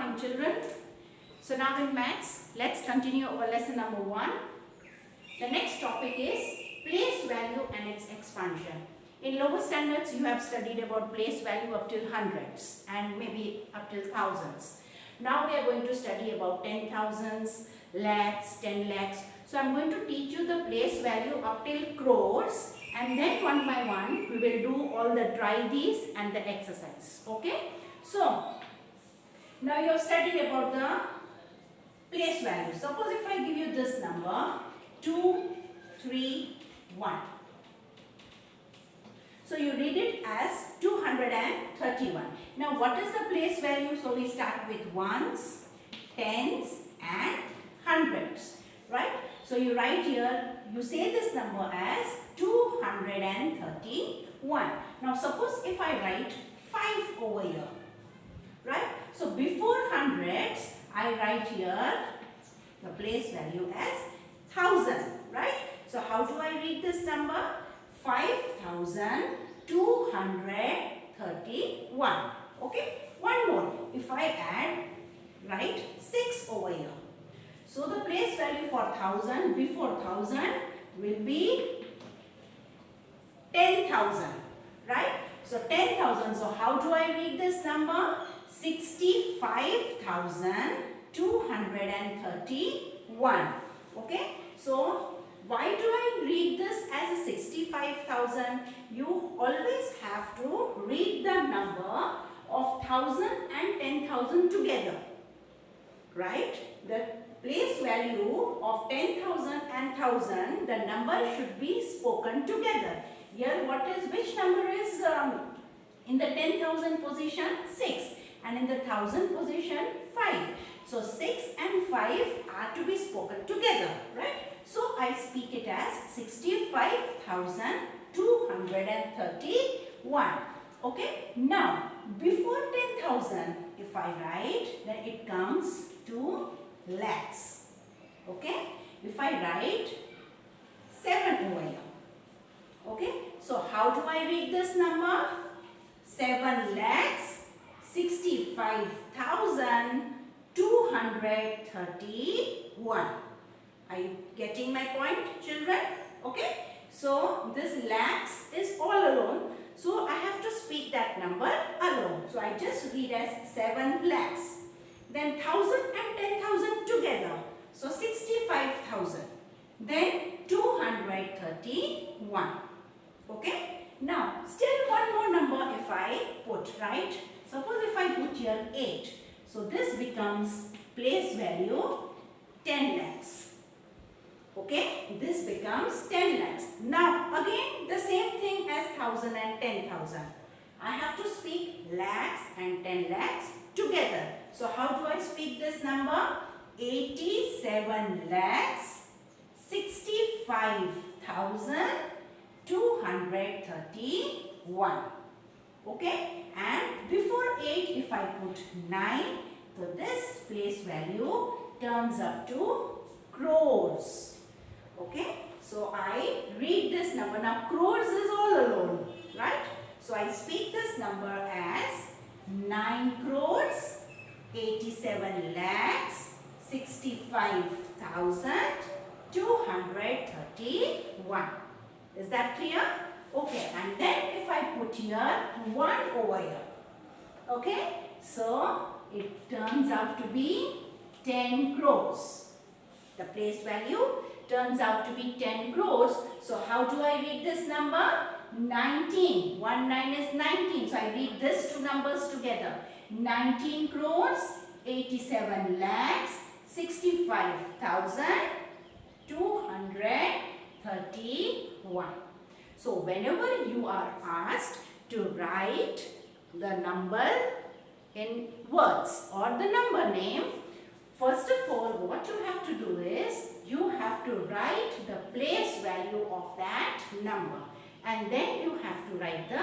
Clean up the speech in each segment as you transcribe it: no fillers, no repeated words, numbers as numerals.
morning, children. So now in maths, let's continue our lesson number 1. The next topic is place value and its expansion. In lower standards, you have studied about place value up till hundreds and maybe up till thousands. Now we are going to study about 10,000s, lakhs, 10 lakhs. So I am going to teach you the place value up till crores, and then one by one we will do all the try these and the exercise. Okay? So now you have studied about the place value. Suppose if I give you this number 231. So you read it as 231. Now what is the place value? So we start with ones, tens and hundreds, right? So you write here, you say this number as 231. Now suppose if I write 5 over here, right? So before hundreds, I write here the place value as 1000, right? So how do I read this number? 5231. Okay? One more. If I add, write 6 over here. So the place value for 1000 before 1000 will be 10,000, right? So 10,000. So how do I read this number? 65,231. Okay? So why do I read this as a 65,000? You always have to read the number of 1000 and 10,000 together, right? The place value of 10,000 and 1000, the number should be spoken together. Here which number is in the 10,000 position? 6, and in the 1000 position 5. So 6 and 5 are to be spoken together, right? So I speak it as 65,231. Okay? Now before 10,000, if I write, then it comes to lakhs. Okay? If I write 7 over here. Okay? So how do I read this number? 7 lakhs 65,231. Are you getting my point, children? Okay? So this lakhs is all alone. So I have to speak that number alone. So I just read as 7 lakhs. Then 1000 and 10,000 together. So 65,000. Then 231. Okay? Now still one more number if I put, right? Suppose if I put here 8. So this becomes place value 10 lakhs. Okay, this becomes 10 lakhs. Now again the same thing as 1000 and 10,000. I have to speak lakhs and 10 lakhs together. So how do I speak this number? 87 lakhs 65,231. Okay, and before 8 if I put 9, so this place value turns up to crores. Okay, so I read this number. Now crores is all alone, right? So I speak this number as 9 crores 87 lakhs 65,231. Is that clear? Okay, and then if I put here 1 over here. Okay, so it turns out to be 10 crores. The place value turns out to be 10 crores. So how do I read this number? 19. 1 9 is 19. So I read these two numbers together. 19 crores 87 lakhs 65,231. So whenever you are asked to write the number in words or the number name, first of all, what you have to do is, you have to write the place value of that number. And then you have to write the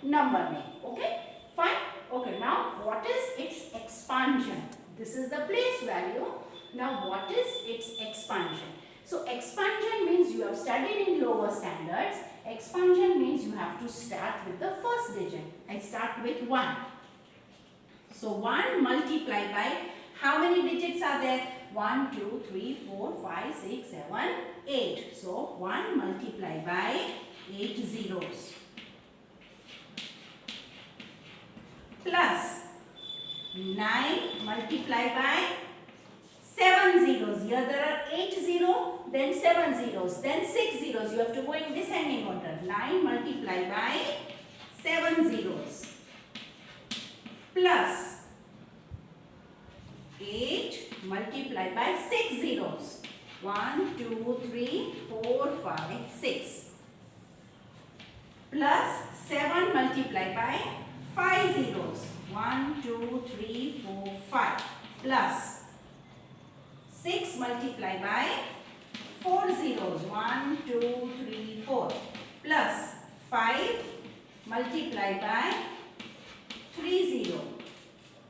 number name. Okay? Fine? Okay, now what is its expansion? This is the place value. Now what is its expansion? So expansion means you have studied in lower standards. Expansion means you have to start with the first digit. I start with 1. So 1 multiplied by how many digits are there? 1, 2, 3, 4, 5, 6, 7, 8. So 1 multiplied by 8 zeros. Plus 9 multiplied by 7 zeros. Here there are 8 zeros, then 7 zeros, then 6 zeros. You have to go in descending order. 9 multiplied by 7 zeros. Plus 8 multiplied by 6 zeros. 1, 2, 3, 4, 5, 6. Plus 7 multiplied by 5 zeros. 1, 2, 3, 4, 5. Plus 6 multiplied by 4 zeros. 1, 2, 3, 4. Plus 5 multiplied by 3 0.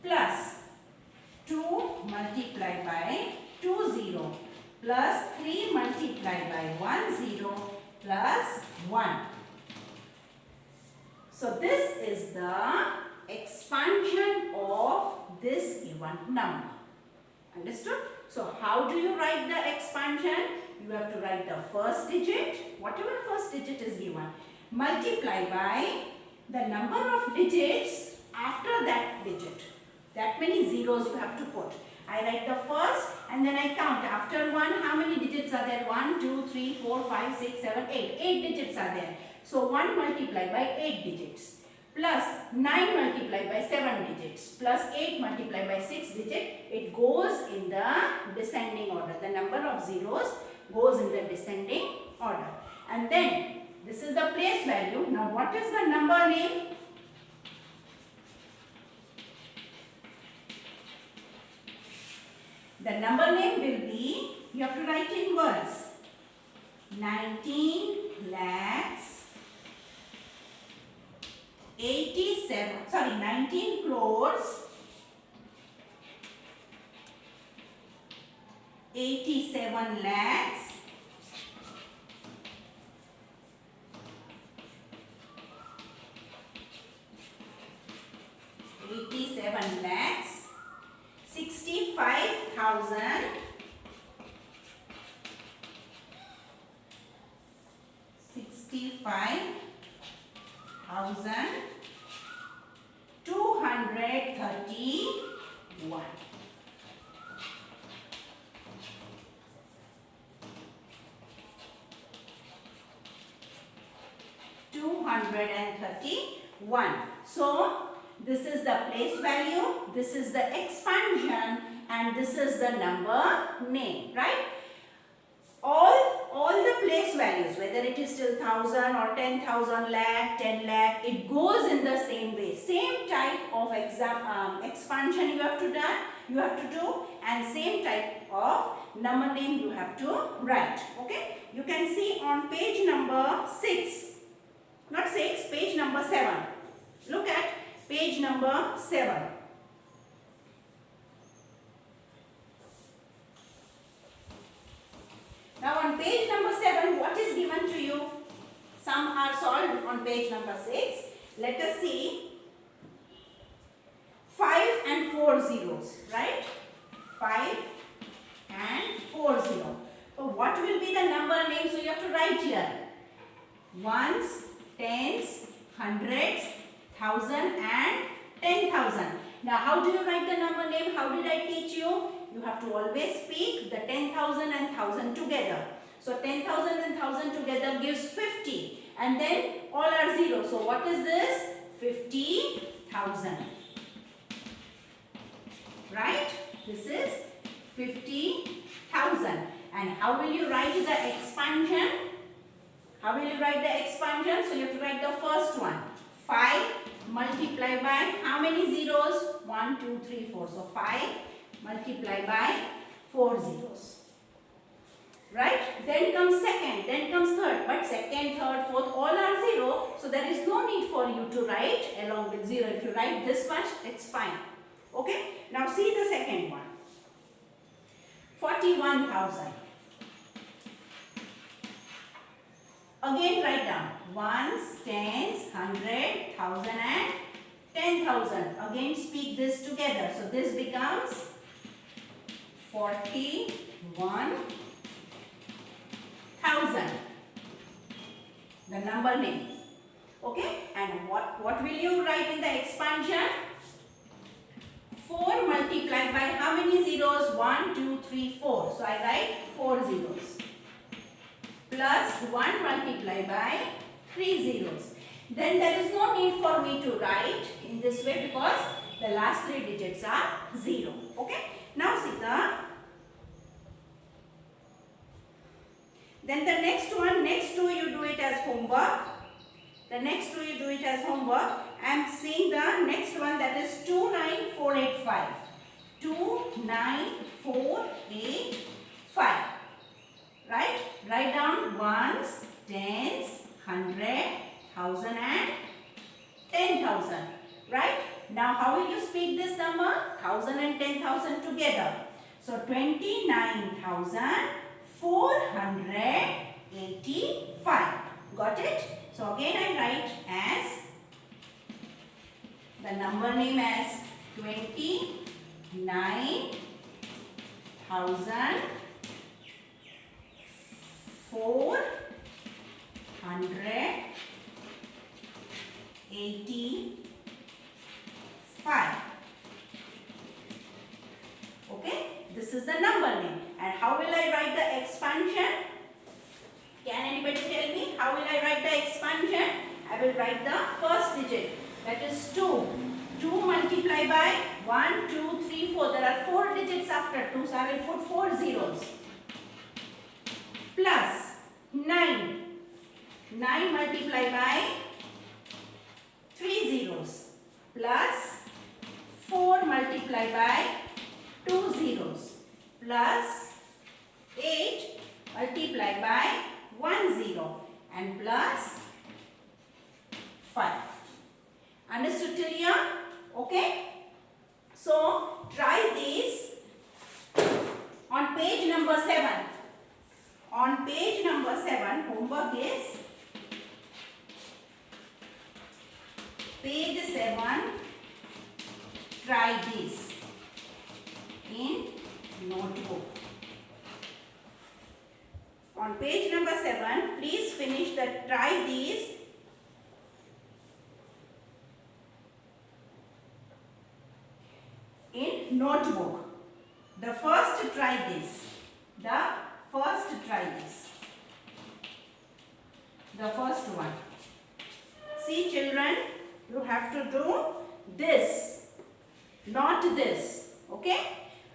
Plus 2 multiplied by 2 0. Plus 3 multiplied by 1 0 plus 1. So this is the expansion of this given number. Understood? So how do you write the expansion? You have to write the first digit, whatever first digit is given, multiply by the number of digits after that digit. That many zeros you have to put. I write the first and then I count. After 1, how many digits are there? 1, 2, 3, 4, 5, 6, 7, 8. 8 digits are there. So 1 multiplied by 8 digits. Plus 9 multiplied by 7 digits. Plus 8 multiplied by 6 digits. It goes in the descending order. The number of zeros goes in the descending order. And then this is the place value. Now what is the number name? The number name will be, you have to write in words, 19 crores 87 lakhs 65,000 231. So this is the place value, this is the expansion, and this is the number name, right? All the place values, whether it is still 1000 or 10,000 lakh, 10 lakh, it goes in the same way. Same type of expansion you have to do, and same type of number name you have to write. Okay? You can see on page number 6. Not 6, page number 7. Look at page number 7. Now on page number 7, what is given to you? Some are solved on page number 6. Let us see. 5 and 4 zeros, right? 5 and 4 0. So what will be the number name? So you have to write here. Ones, tens, hundreds, thousand and 10,000. Now how do you write the number name? How did I teach you? You have to always speak the 10,000 and 1,000 together. So 10,000 and 1,000 together gives 50. And then all are zero. So what is this? 50,000. Right? This is 50,000. And how will you write the expansion? How will you write the expansion? So you have to write the first one. 5 multiplied by how many zeros? 1, 2, 3, 4. So 5 multiplied by 4 zeros. Right? Then comes second, then comes third. But second, third, fourth, all are zero. So there is no need for you to write along with zero. If you write this much, it's fine. Okay? Now see the second one. 41,000. Again write down. Ones, tens, 100, 1,000 and 10,000. Again speak this together. So this becomes 41,000. The number name. Okay? And what will you write in the expansion? 4 multiplied by how many zeros? 1, 2, 3, 4. So I write 4 zeros. Plus 1 multiplied by 3 zeros. Then there is no need for me to write in this way because the last 3 digits are 0. Okay? Now see then the next one, next two you do it as homework. The next two you do it as homework. I am seeing the next one, that is 29485. 29485. Right? Write down ones, tens, 100, 1,000 and 10,000. Right? Now how will you speak this number? 1,000 and 10,000 together. So 29,485. Got it? So again I write as the number name as 29,485. Okay, this is the number name. And how will I write the expansion? Can anybody tell me how will I write the expansion? I will write the first digit, that is 2. 2 multiplied by 1, 2, 3, 4. There are 4 digits after 2, so I will put 4 zeros. Plus 9. 9 multiplied by 3 zeros. Plus 4 multiplied by 2 zeros. Plus 8 multiplied by 1 0 and plus 5. Understood till here? Okay? So, try these on page number 7. On page number 7, homework is page 7. Try this in notebook. On page number 7, please finish the try these in notebook. The first try this. The first one. See children, you have to do this, not this. Okay?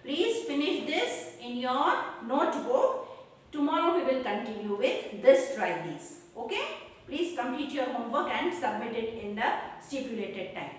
Please finish this in your notebook. Tomorrow we will continue with this try these. Okay? Please complete your homework and submit it in the stipulated time.